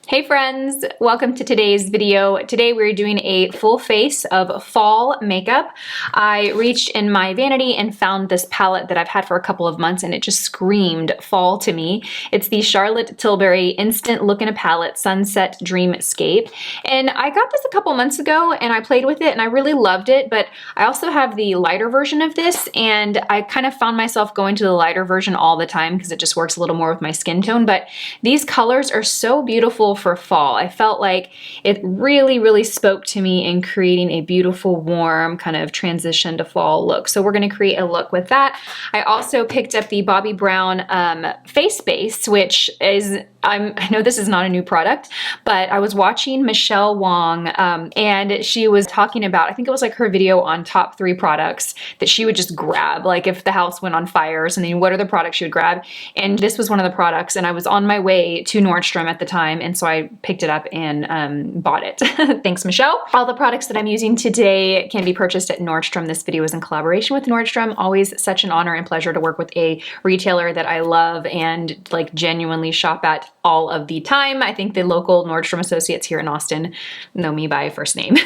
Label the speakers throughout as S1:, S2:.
S1: Hey friends, welcome to today's video. Today we're doing a full face of fall makeup. I reached in my vanity and found this palette that I've had for a couple of months and it just screamed fall to me. It's the Charlotte Tilbury Instant Look in a Palette Sunset Dreamscape. And I got this a couple months ago and I played with it and I really loved it, but I also have the lighter version of this and I kind of found myself going to the lighter version all the time because it just works a little more with my skin tone. But these colors are so beautiful for fall. I felt like it really spoke to me in creating a beautiful, warm kind of transition to fall look. So we're going to create a look with that. I also picked up the Bobbi Brown face base, which is, I know this is not a new product, but I was watching Michelle Wong and she was talking about, I think it was like her video on top 3 products that she would just grab, like if the house went on fire or something, what are the products she would grab? And this was one of the products, and I was on my way to Nordstrom at the time, and so I picked it up and bought it. Thanks, Michelle. All the products that I'm using today can be purchased at Nordstrom. This video is in collaboration with Nordstrom. Always such an honor and pleasure to work with a retailer that I love and like genuinely shop at all of the time. I think the local Nordstrom associates here in Austin know me by first name.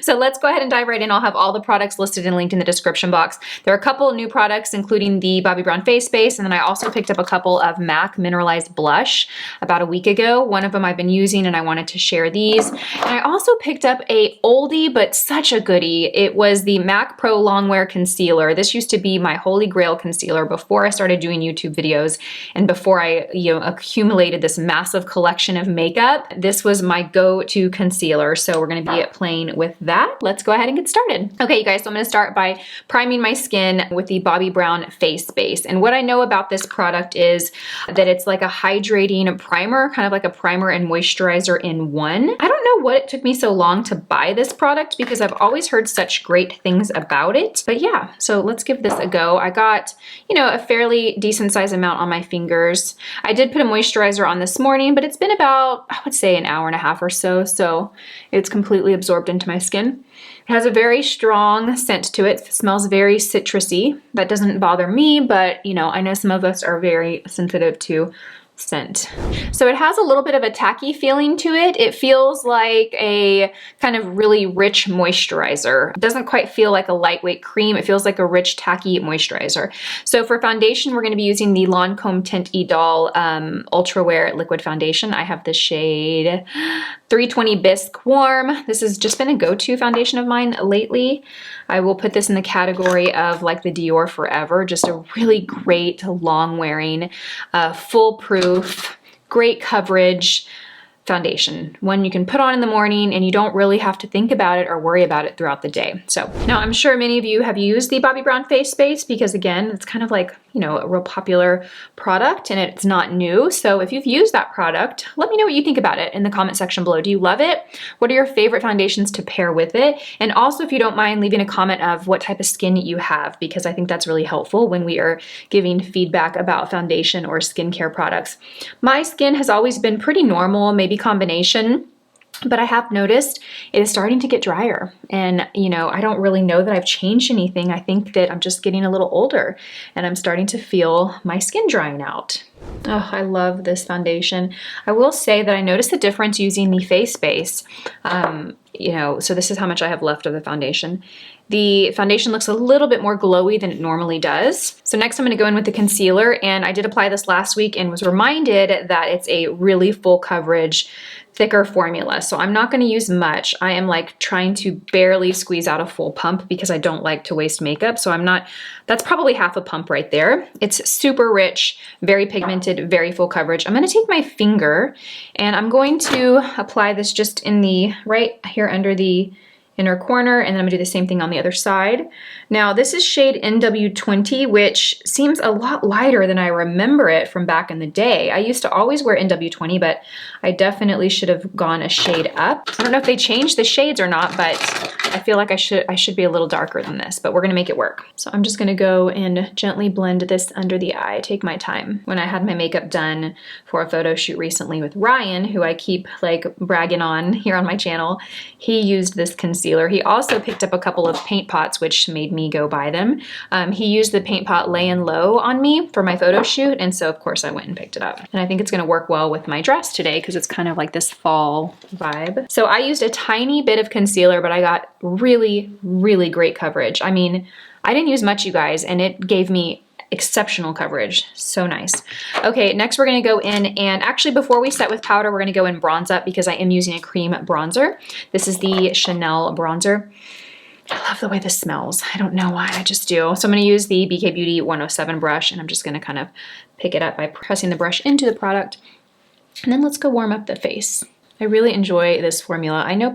S1: So let's go ahead and dive right in. I'll have all the products listed and linked in the description box. There are a couple of new products, including the Bobbi Brown face base, and then I also picked up a couple of MAC mineralized blush about a week ago. One of them I've been using and I wanted to share these. And I also picked up a oldie but such a goodie. It was the MAC Pro Longwear Concealer. This used to be my holy grail concealer before I started doing YouTube videos and before I accumulated this massive collection of makeup. This was my go-to concealer, so we're going to be playing with that. Let's go ahead and get started. Okay, you guys, so I'm going to start by priming my skin with the Bobbi Brown face base. And what I know about this product is that it's like a hydrating primer, kind of like a primer and moisturizer in one. I don't know what it took me so long to buy this product because I've always heard such great things about it. But yeah, so let's give this a go. I got, a fairly decent size amount on my fingers. I did put a moisturizer on this morning, but it's been about, I would say, an hour and a half or so, so it's completely absorbed into my skin. It has a very strong scent to it. It smells very citrusy. That doesn't bother me, but I know some of us are very sensitive to scent. So it has a little bit of a tacky feeling to it. It feels like a kind of really rich moisturizer. It doesn't quite feel like a lightweight cream. It feels like a rich, tacky moisturizer. So for foundation, we're going to be using the Lancome Tint Idole Ultra Wear Liquid Foundation. I have the shade 320 Bisque Warm. This has just been a go-to foundation of mine lately. I will put this in the category of like the Dior Forever, just a really great, long-wearing, foolproof, great coverage foundation. One you can put on in the morning and you don't really have to think about it or worry about it throughout the day. So now I'm sure many of you have used the Bobbi Brown face base because again, it's kind of like, a real popular product and it's not new. So if you've used that product, let me know what you think about it in the comment section below. Do you love it? What are your favorite foundations to pair with it? And also, if you don't mind, leaving a comment of what type of skin you have, because I think that's really helpful when we are giving feedback about foundation or skincare products. My skin has always been pretty normal, maybe combination, but I have noticed it is starting to get drier. And, I don't really know that I've changed anything. I think that I'm just getting a little older and I'm starting to feel my skin drying out. Oh, I love this foundation. I will say that I noticed the difference using the face base. So this is how much I have left of the foundation. The foundation looks a little bit more glowy than it normally does. So next I'm going to go in with the concealer, and I did apply this last week and was reminded that it's a really full coverage, thicker formula. So I'm not going to use much. I am like trying to barely squeeze out a full pump because I don't like to waste makeup. So that's probably half a pump right there. It's super rich, very pigmented, very full coverage. I'm going to take my finger and I'm going to apply this just in the right here under the inner corner, and then I'm gonna do the same thing on the other side. Now this is shade NW20, which seems a lot lighter than I remember it from back in the day. I used to always wear NW20, but I definitely should have gone a shade up. I don't know if they changed the shades or not, but I feel like I should be a little darker than this, but we're gonna make it work. So I'm just gonna go and gently blend this under the eye. Take my time. When I had my makeup done for a photo shoot recently with Ryan, who I keep like bragging on here on my channel, he used this concealer. He also picked up a couple of paint pots, which made me go buy them. He used the paint pot Lay and Low on me for my photo shoot, and so of course I went and picked it up. And I think it's gonna work well with my dress today because it's kind of like this fall vibe. So I used a tiny bit of concealer, but I got really, really great coverage. I mean, I didn't use much, you guys, and it gave me exceptional coverage. So nice. Okay, next we're gonna go in, and actually before we set with powder, we're gonna go in bronze up because I am using a cream bronzer. This is the Chanel bronzer. I love the way this smells. I don't know why, I just do. So I'm gonna use the BK Beauty 107 brush, and I'm just gonna kind of pick it up by pressing the brush into the product. And then let's go warm up the face. I really enjoy this formula. I know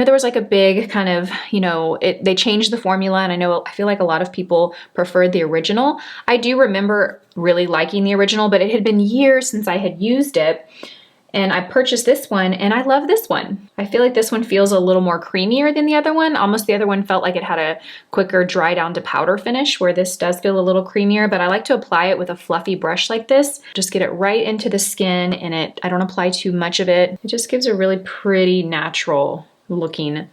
S1: there was like a big kind of, you know, they changed the formula, and I feel like a lot of people preferred the original. I do remember really liking the original, but it had been years since I had used it. And I purchased this one, and I love this one. I feel like this one feels a little more creamier than the other one. Almost the other one felt like it had a quicker dry down to powder finish, where this does feel a little creamier, but I like to apply it with a fluffy brush like this. Just get it right into the skin, and I don't apply too much of it. It just gives a really pretty natural looking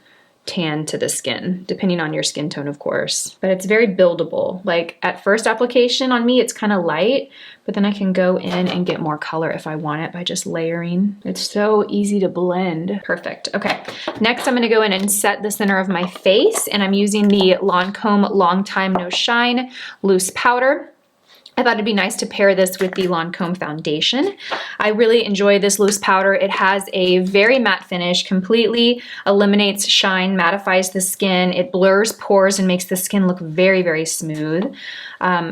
S1: tan to the skin, depending on your skin tone, of course. But it's very buildable. Like at first application on me, it's kind of light, but then I can go in and get more color if I want it by just layering. It's so easy to blend. Perfect. Okay, next I'm gonna go in and set the center of my face, and I'm using the Lancome Long Time No Shine Loose Powder. I thought it'd be nice to pair this with the Lancome foundation. I really enjoy this loose powder. It has a very matte finish, completely eliminates shine, mattifies the skin. It blurs pores and makes the skin look very, very smooth.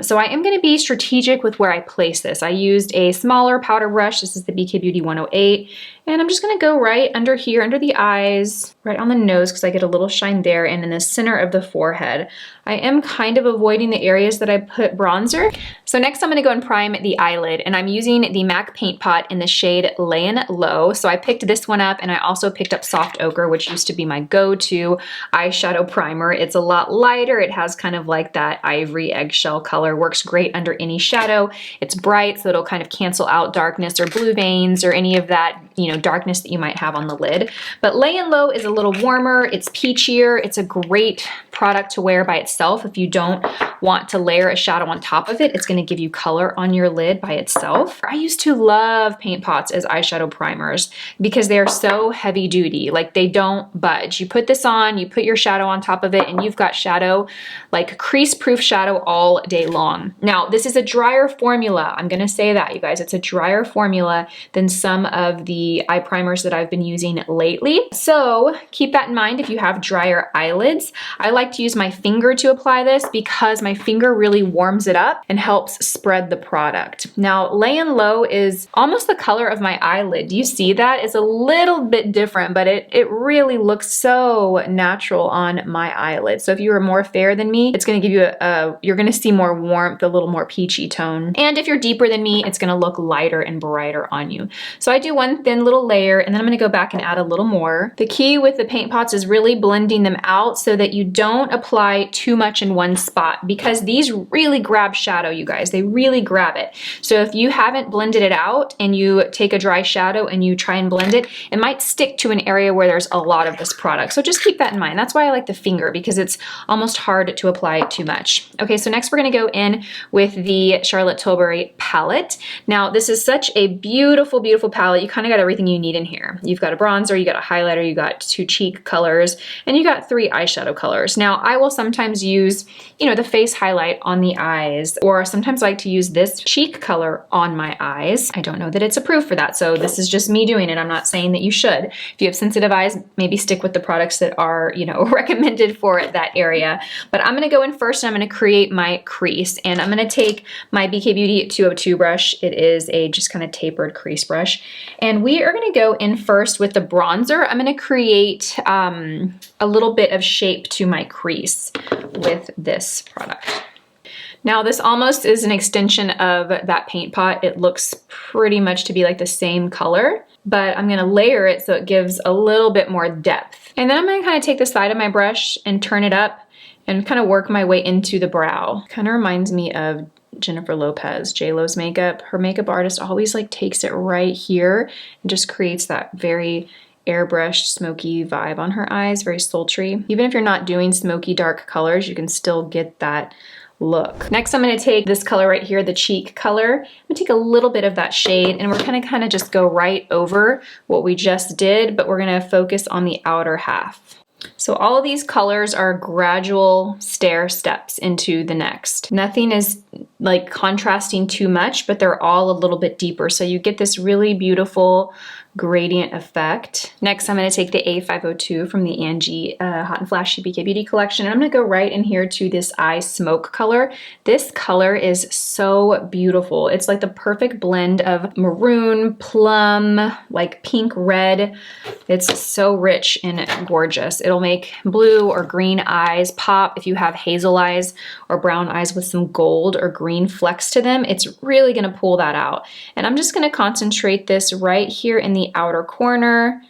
S1: So I am gonna be strategic with where I place this. I used a smaller powder brush. This is the BK Beauty 108. And I'm just gonna go right under here, under the eyes, right on the nose, because I get a little shine there, and in the center of the forehead. I am kind of avoiding the areas that I put bronzer. So next I'm gonna go and prime the eyelid, and I'm using the MAC Paint Pot in the shade Layin' Low. So I picked this one up, and I also picked up Soft Ochre, which used to be my go-to eyeshadow primer. It's a lot lighter. It has kind of like that ivory eggshell color, works great under any shadow. It's bright, so it'll kind of cancel out darkness or blue veins or any of that, you know, darkness that you might have on the lid. But Layin' Low is a little warmer, it's peachier, it's a great product to wear by itself. If you don't want to layer a shadow on top of it, it's gonna give you color on your lid by itself. I used to love paint pots as eyeshadow primers because they are so heavy duty, like they don't budge. You put this on, you put your shadow on top of it, and you've got shadow, like crease-proof shadow all day long. Now, this is a drier formula. I'm gonna say that, you guys. It's a drier formula than some of the eye primers that I've been using lately. So keep that in mind if you have drier eyelids. I like to use my finger to apply this because my finger really warms it up and helps spread the product. Now, Layin' Low is almost the color of my eyelid. Do you see that? It's a little bit different, but it really looks so natural on my eyelid. So if you are more fair than me, it's gonna give you you're gonna see more warmth, a little more peachy tone. And if you're deeper than me, it's gonna look lighter and brighter on you. So I do one thin little layer, and then I'm gonna go back and add a little more. The key with the paint pots is really blending them out so that you don't apply too much in one spot, because these really grab shadow, you guys. They really grab it. So if you haven't blended it out and you take a dry shadow and you try and blend it, it might stick to an area where there's a lot of this product. So just keep that in mind. That's why I like the finger, because it's almost hard to apply too much. Okay, so next we're gonna go in with the Charlotte Tilbury palette. Now, this is such a beautiful, beautiful palette. You kind of got everything you need in here. You've got a bronzer, you got a highlighter, you got 2 cheek colors, and you got 3 eyeshadow colors. Now, I will sometimes use, you know, the face highlight on the eyes, or sometimes I like to use this cheek color on my eyes. I don't know that it's approved for that, so this is just me doing it. I'm not saying that you should. If you have sensitive eyes, maybe stick with the products that are, you know, recommended for that area. But I'm gonna go in first, and I'm gonna create my crease, and I'm gonna take my BK Beauty 202 brush. It is a just kind of tapered crease brush, and we are gonna go in first with the bronzer. I'm gonna create a little bit of shape to my crease with this product. Now, this almost is an extension of that paint pot. It looks pretty much to be like the same color. but I'm gonna layer it so it gives a little bit more depth. And then I'm gonna kind of take the side of my brush and turn it up and kind of work my way into the brow. Kind of reminds me of Jennifer Lopez, J-Lo's makeup. Her makeup artist always like takes it right here and just creates that very airbrushed, smoky vibe on her eyes, very sultry. Even if you're not doing smoky dark colors, you can still get that look. Next, I'm gonna take this color right here, the cheek color. I'm gonna take a little bit of that shade and we're gonna kind of just go right over what we just did, but we're gonna focus on the outer half. So all of these colors are gradual stair steps into the next. Nothing is like contrasting too much, but they're all a little bit deeper. So you get this really beautiful gradient effect. Next, I'm going to take the A502 from the Angie Hot and Flashy BK Beauty collection, and I'm going to go right in here to this eye smoke color. This color is so beautiful. It's like the perfect blend of maroon, plum, like pink red. It's so rich and gorgeous. It'll make blue or green eyes pop. If you have hazel eyes or brown eyes with some gold or green flecks to them, it's really going to pull that out. And I'm just going to concentrate this right here in the outer corner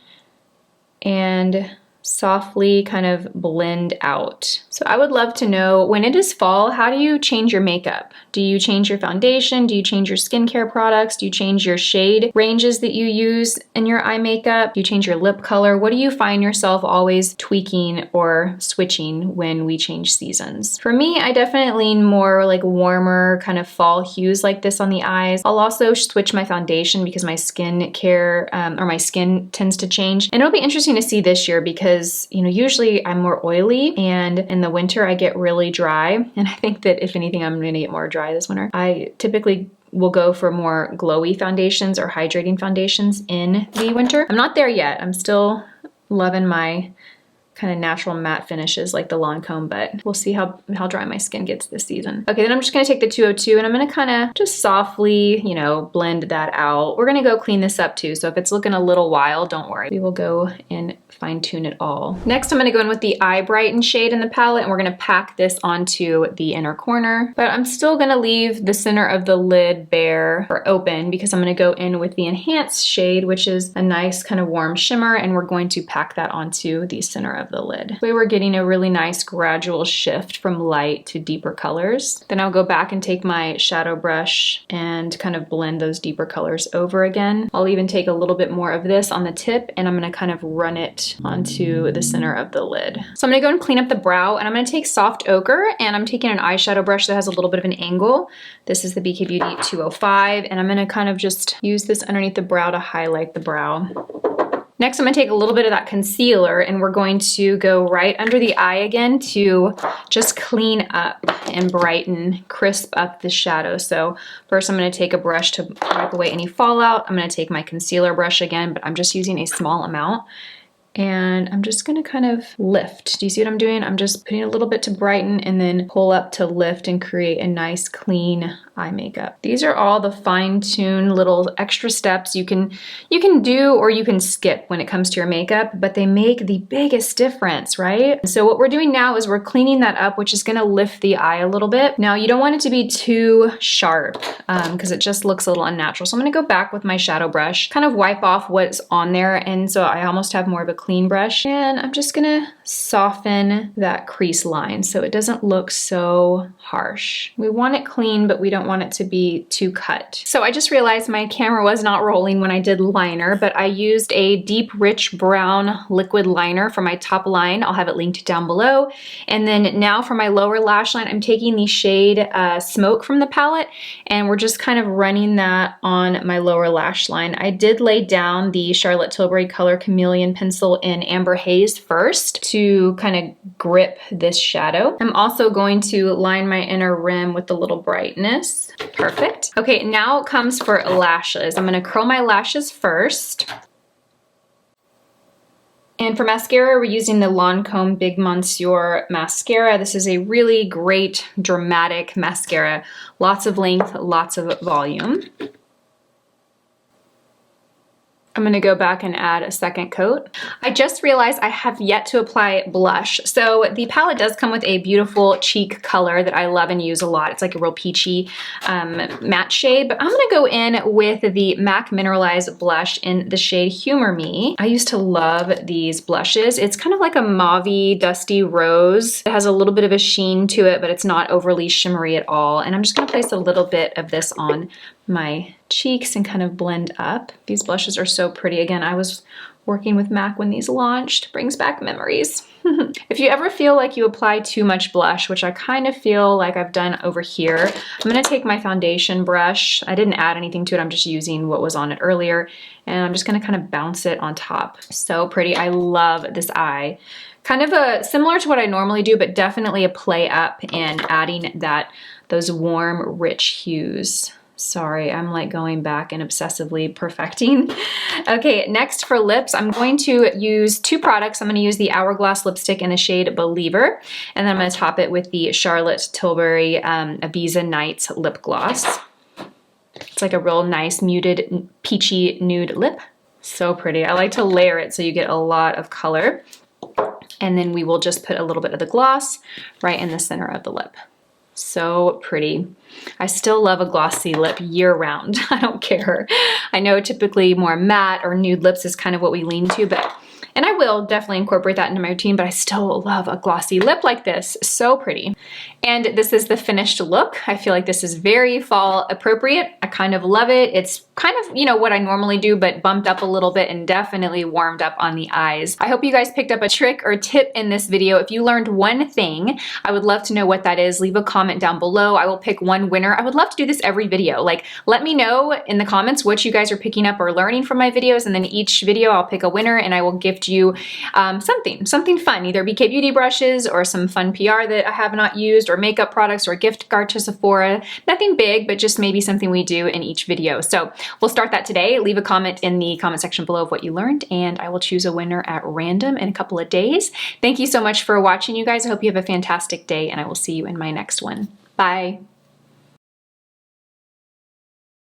S1: and softly kind of blend out. So I would love to know, when it is fall, how do you change your makeup? Do you change your foundation? Do you change your skincare products? Do you change your shade ranges that you use in your eye makeup? Do you change your lip color? What do you find yourself always tweaking or switching when we change seasons? For me, I definitely lean more like warmer kind of fall hues like this on the eyes. I'll also switch my foundation because my skin care or my skin tends to change. And it'll be interesting to see this year because you know, usually I'm more oily and in the winter I get really dry. And I think that if anything, I'm gonna get more dry this winter. I typically will go for more glowy foundations or hydrating foundations in the winter. I'm not there yet. I'm still loving my kind of natural matte finishes like the Lancome, but we'll see how dry my skin gets this season. Okay, then I'm just gonna take the 202 and I'm gonna kind of just softly, you know, blend that out. We're gonna go clean this up too, so if it's looking a little wild, don't worry. We will go and fine tune it all. Next, I'm gonna go in with the Eye Brighten shade in the palette and we're gonna pack this onto the inner corner, but I'm still gonna leave the center of the lid bare or open because I'm gonna go in with the Enhance shade, which is a nice kind of warm shimmer, and we're going to pack that onto the center of the lid. We were getting a really nice gradual shift from light to deeper colors. Then I'll go back and take my shadow brush and kind of blend those deeper colors over again. I'll even take a little bit more of this on the tip and I'm gonna kind of run it onto the center of the lid. So I'm gonna go and clean up the brow and I'm gonna take soft ochre and I'm taking an eyeshadow brush that has a little bit of an angle. This is the BK Beauty 205 and I'm gonna kind of just use this underneath the brow to highlight the brow. Next, I'm gonna take a little bit of that concealer and we're going to go right under the eye again to just clean up and brighten, crisp up the shadow. So first I'm gonna take a brush to wipe away any fallout. I'm gonna take my concealer brush again, but I'm just using a small amount. And I'm just gonna kind of lift. Do you see what I'm doing? I'm just putting a little bit to brighten and then pull up to lift and create a nice clean eye makeup. These are all the fine-tuned little extra steps you can do or you can skip when it comes to your makeup, but they make the biggest difference, right? So what we're doing now is we're cleaning that up, which is gonna lift the eye a little bit. Now you don't want it to be too sharp because it just looks a little unnatural. So I'm gonna go back with my shadow brush, kind of wipe off what's on there, and so I almost have more of a clean brush, and I'm just gonna soften that crease line so it doesn't look so harsh. We want it clean, but we don't want it to be too cut. So I just realized my camera was not rolling when I did liner, but I used a deep, rich brown liquid liner for my top line. I'll have it linked down below. And then now for my lower lash line, I'm taking the shade Smoke from the palette, and we're just kind of running that on my lower lash line. I did lay down the Charlotte Tilbury Color Chameleon pencil in Amber Haze first to kind of grip this shadow. I'm also going to line my inner rim with a little brightness. Perfect. Okay, now it comes for lashes. I'm gonna curl my lashes first. And for mascara, we're using the Lancome Big Monsieur mascara. This is a really great, dramatic mascara. Lots of length, lots of volume. I'm gonna go back and add a second coat. I just realized I have yet to apply blush. So the palette does come with a beautiful cheek color that I love and use a lot. It's like a real peachy matte shade, but I'm gonna go in with the MAC Mineralized blush in the shade Humor Me. I used to love these blushes. It's kind of like a mauve-y, dusty rose. It has a little bit of a sheen to it, but it's not overly shimmery at all. And I'm just gonna place a little bit of this on my cheeks and kind of blend up. These blushes are so pretty. Again, I was working with MAC when these launched. Brings back memories. If you ever feel like you apply too much blush, which I kind of feel like I've done over here, I'm gonna take my foundation brush. I didn't add anything to it. I'm just using what was on it earlier. And I'm just gonna kind of bounce it on top. So pretty. I love this eye. Kind of similar to what I normally do, but definitely a play up and adding those warm, rich hues. Sorry, I'm like going back and obsessively perfecting. Okay, next for lips, I'm going to use two products. I'm going to use the Hourglass lipstick in the shade Believer, and then I'm going to top it with the Charlotte Tilbury Ibiza Nights lip gloss. It's like a real nice muted peachy nude lip. So pretty. I like to layer it so you get a lot of color. And then we will just put a little bit of the gloss right in the center of the lip. So pretty. I still love a glossy lip year round. I don't care. I know typically more matte or nude lips is kind of what we lean to, and I will definitely incorporate that into my routine, but I still love a glossy lip like this. So pretty. And this is the finished look. I feel like this is very fall appropriate. I kind of love it. It's kind of, you know, what I normally do, but bumped up a little bit and definitely warmed up on the eyes. I hope you guys picked up a trick or tip in this video. If you learned one thing, I would love to know what that is. Leave a comment down below. I will pick one winner. I would love to do this every video. Like, let me know in the comments what you guys are picking up or learning from my videos, and then each video I'll pick a winner and I will gift you something fun, either BK Beauty brushes or some fun PR that I have not used, or makeup products, or a gift card to Sephora. Nothing big, but just maybe something we do in each video. So we'll start that today. Leave a comment in the comment section below of what you learned, and I will choose a winner at random in a couple of days. Thank you so much for watching, you guys. I hope you have a fantastic day, and I will see you in my next one. Bye.